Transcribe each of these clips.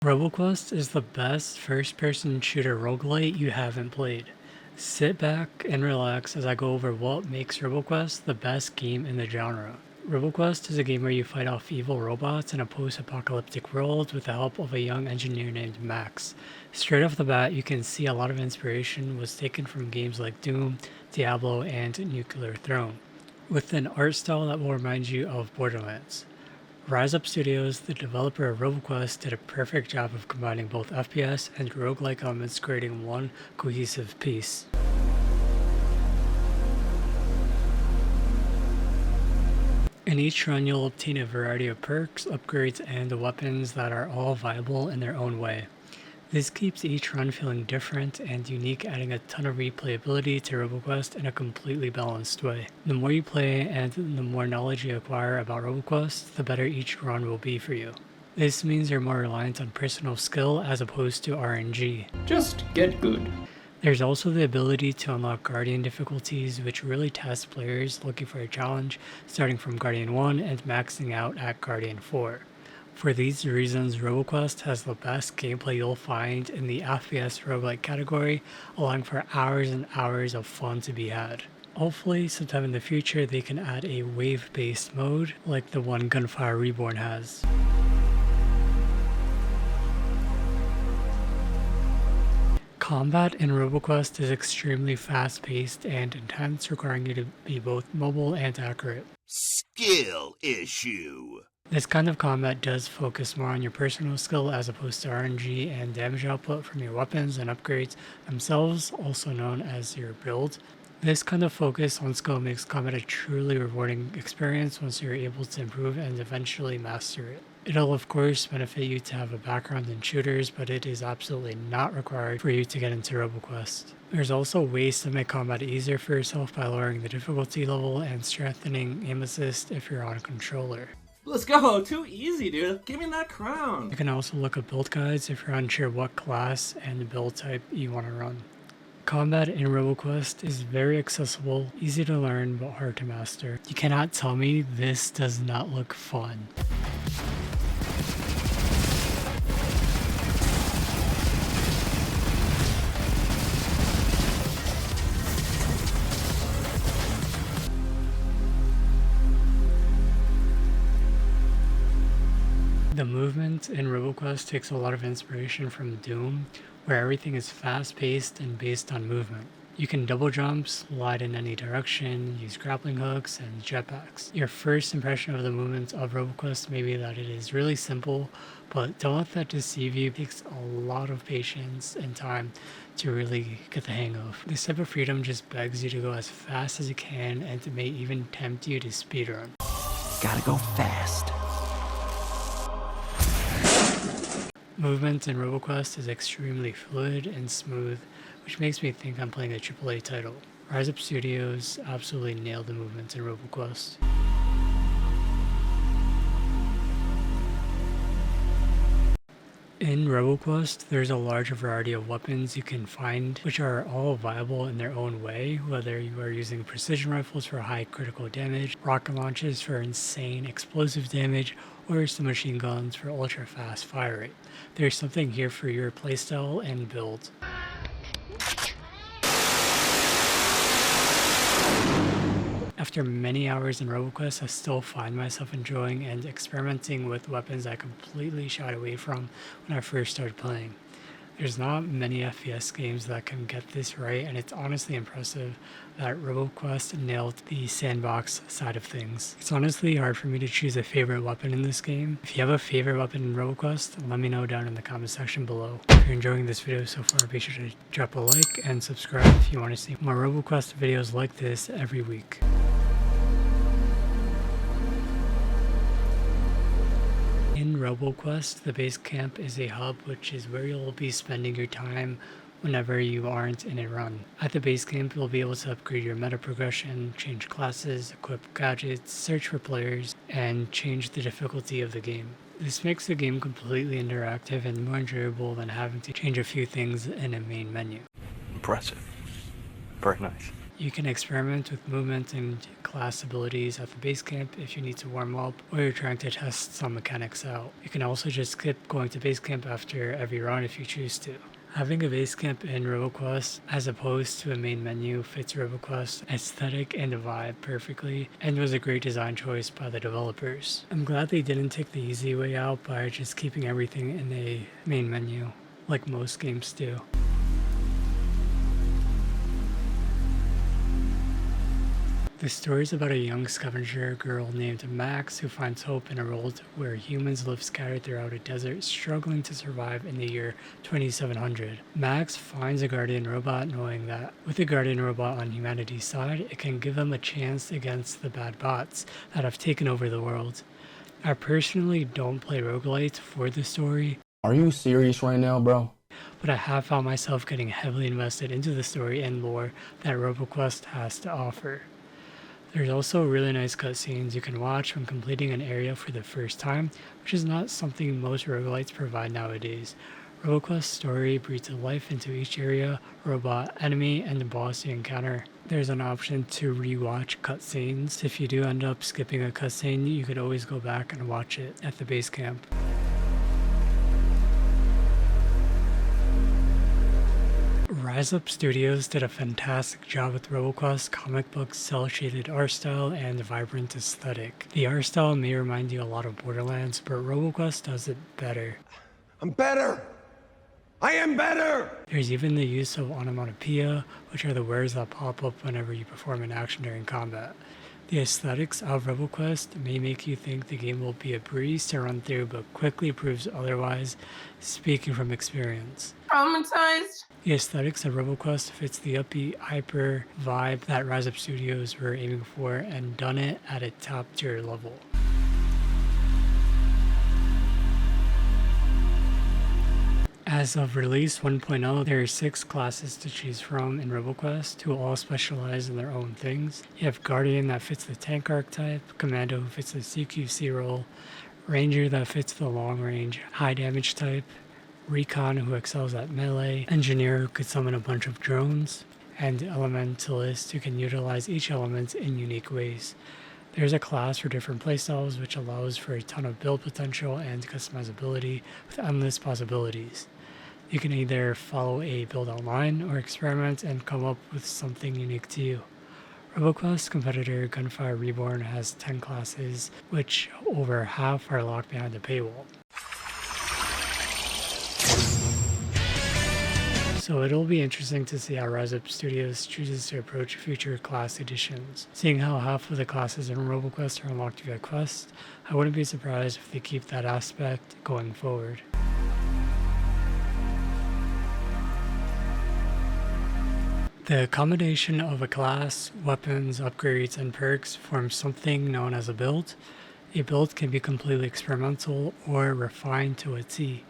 Roboquest is the best first-person shooter roguelite you haven't played. Sit back and relax as I go over what makes Roboquest the best game in the genre. Roboquest is a game where you fight off evil robots in a post-apocalyptic world with the help of a young engineer named Max. Straight off the bat, you can see a lot of inspiration was taken from games like Doom, Diablo, and Nuclear Throne, with an art style that will remind you of Borderlands. RyseUp Studios, the developer of Roboquest, did a perfect job of combining both FPS and roguelike elements, creating one cohesive piece. In each run, you'll obtain a variety of perks, upgrades, and weapons that are all viable in their own way. This keeps each run feeling different and unique, adding a ton of replayability to Roboquest in a completely balanced way. The more you play and the more knowledge you acquire about Roboquest, the better each run will be for you. This means you're more reliant on personal skill as opposed to RNG. Just get good. There's also the ability to unlock Guardian difficulties, which really test players looking for a challenge, starting from Guardian 1 and maxing out at Guardian 4. For these reasons, Roboquest has the best gameplay you'll find in the FPS roguelike category, allowing for hours and hours of fun to be had. Hopefully, sometime in the future, they can add a wave-based mode like the one Gunfire Reborn has. Combat in Roboquest is extremely fast-paced and intense, requiring you to be both mobile and accurate. Skill issue. This kind of combat does focus more on your personal skill as opposed to RNG and damage output from your weapons and upgrades themselves, also known as your build. This kind of focus on skill makes combat a truly rewarding experience once you're able to improve and eventually master it. It'll of course benefit you to have a background in shooters, but it is absolutely not required for you to get into Roboquest. There's also ways to make combat easier for yourself by lowering the difficulty level and strengthening aim assist if you're on a controller. Let's go! Too easy, dude. Give me that crown. You can also look at build guides if you're unsure what class and build type you want to run. Combat in Roboquest is very accessible, easy to learn, but hard to master. You cannot tell me this does not look fun. The movement in Roboquest takes a lot of inspiration from Doom, where everything is fast-paced and based on movement. You can double jump, slide in any direction, use grappling hooks, and jetpacks. Your first impression of the movement of Roboquest may be that it is really simple, but don't let that deceive you. It takes a lot of patience and time to really get the hang of. This type of freedom just begs you to go as fast as you can, and it may even tempt you to speedrun. Gotta go fast. Movement in Roboquest is extremely fluid and smooth, which makes me think I'm playing a AAA title. RyseUp Studios absolutely nailed the movement in Roboquest. In Roboquest, there's a large variety of weapons you can find, which are all viable in their own way, whether you are using precision rifles for high critical damage, rocket launches for insane explosive damage, or submachine guns for ultra fast fire rate. There's something here for your playstyle and build. After many hours in Roboquest, I still find myself enjoying and experimenting with weapons I completely shied away from when I first started playing. There's not many FPS games that can get this right, and it's honestly impressive that Roboquest nailed the sandbox side of things. It's honestly hard for me to choose a favorite weapon in this game. If you have a favorite weapon in Roboquest, let me know down in the comment section below. If you're enjoying this video so far, be sure to drop a like and subscribe if you want to see more Roboquest videos like this every week. In Roboquest, the Basecamp is a hub, which is where you'll be spending your time whenever you aren't in a run. At the Basecamp, you'll be able to upgrade your meta progression, change classes, equip gadgets, search for players, and change the difficulty of the game. This makes the game completely interactive and more enjoyable than having to change a few things in a main menu. Impressive. Very nice. You can experiment with movement and class abilities at the base camp if you need to warm up or you're trying to test some mechanics out. You can also just skip going to base camp after every run if you choose to. Having a base camp in Roboquest as opposed to a main menu fits Roboquest's aesthetic and vibe perfectly and was a great design choice by the developers. I'm glad they didn't take the easy way out by just keeping everything in a main menu, like most games do. The story is about a young scavenger girl named Max who finds hope in a world where humans live scattered throughout a desert, struggling to survive in the year 2700. Max finds a guardian robot, knowing that with the guardian robot on humanity's side, it can give them a chance against the bad bots that have taken over the world. I personally don't play roguelites for the story. Are you serious right now, bro? But I have found myself getting heavily invested into the story and lore that Roboquest has to offer. There's also really nice cutscenes you can watch when completing an area for the first time, which is not something most roguelites provide nowadays. Roboquest's story breathes life into each area, robot, enemy, and the boss you encounter. There's an option to rewatch cutscenes. If you do end up skipping a cutscene, you could always go back and watch it at the base camp. RyseUp Studios did a fantastic job with Roboquest's comic book cel-shaded art style and vibrant aesthetic. The art style may remind you a lot of Borderlands, but Roboquest does it better. I'm better! I am better! There's even the use of onomatopoeia, which are the words that pop up whenever you perform an action during combat. The aesthetics of Roboquest may make you think the game will be a breeze to run through, but quickly proves otherwise, speaking from experience. Traumatized. The aesthetics of Roboquest fits the upbeat, hyper vibe that RyseUp Studios were aiming for and done it at a top tier level. As of release 1.0, there are 6 classes to choose from in Roboquest who all specialize in their own things. You have Guardian that fits the tank archetype, Commando who fits the CQC role, Ranger that fits the long range, high damage type, Recon who excels at melee, Engineer who could summon a bunch of drones, and Elementalist who can utilize each element in unique ways. There's a class for different playstyles which allows for a ton of build potential and customizability with endless possibilities. You can either follow a build outline or experiment and come up with something unique to you. Roboquest competitor Gunfire Reborn has 10 classes, which over half are locked behind a paywall. So it'll be interesting to see how RyseUp Studios chooses to approach future class editions. Seeing how half of the classes in Roboquest are unlocked via quest, I wouldn't be surprised if they keep that aspect going forward. The combination of a class, weapons, upgrades, and perks forms something known as a build. A build can be completely experimental or refined to a T.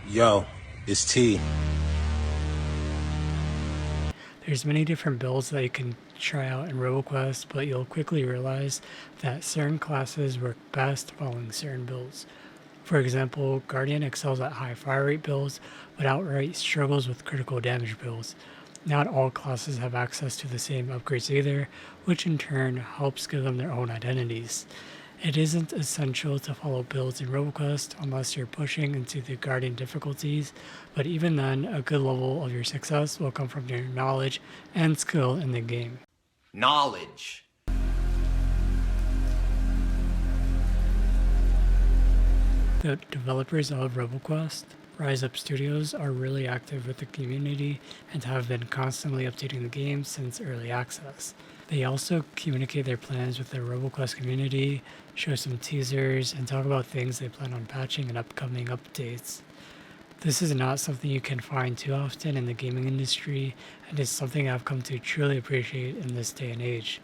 Yo, it's T. There's many different builds that you can try out in Roboquest, but you'll quickly realize that certain classes work best following certain builds. For example, Guardian excels at high fire rate builds, but outright struggles with critical damage builds. Not all classes have access to the same upgrades either, which in turn helps give them their own identities. It isn't essential to follow builds in Roboquest unless you're pushing into the Guardian difficulties, but even then, a good level of your success will come from your knowledge and skill in the game. Knowledge. The developers of Roboquest, RyseUp Studios, are really active with the community and have been constantly updating the game since early access. They also communicate their plans with the Roboquest community, show some teasers, and talk about things they plan on patching in upcoming updates. This is not something you can find too often in the gaming industry, and is something I've come to truly appreciate in this day and age.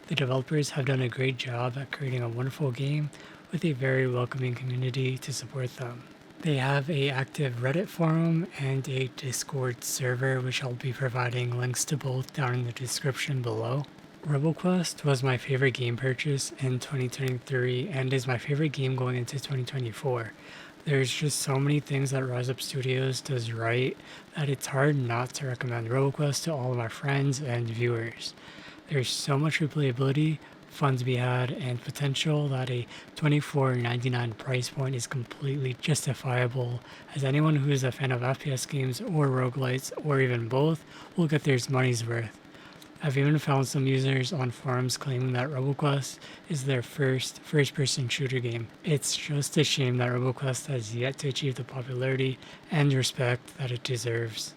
The developers have done a great job at creating a wonderful game with a very welcoming community to support them. They have an active Reddit forum and a Discord server, which I'll be providing links to both down in the description below. Roboquest was my favorite game purchase in 2023 and is my favorite game going into 2024. There's just so many things that RyseUp Studios does right that it's hard not to recommend Roboquest to all of my friends and viewers. There's so much replayability, fun to be had, and potential that a $24.99 price point is completely justifiable, as anyone who is a fan of FPS games or roguelites, or even both, will get their money's worth. I've even found some users on forums claiming that Roboquest is their first first-person shooter game. It's just a shame that Roboquest has yet to achieve the popularity and respect that it deserves.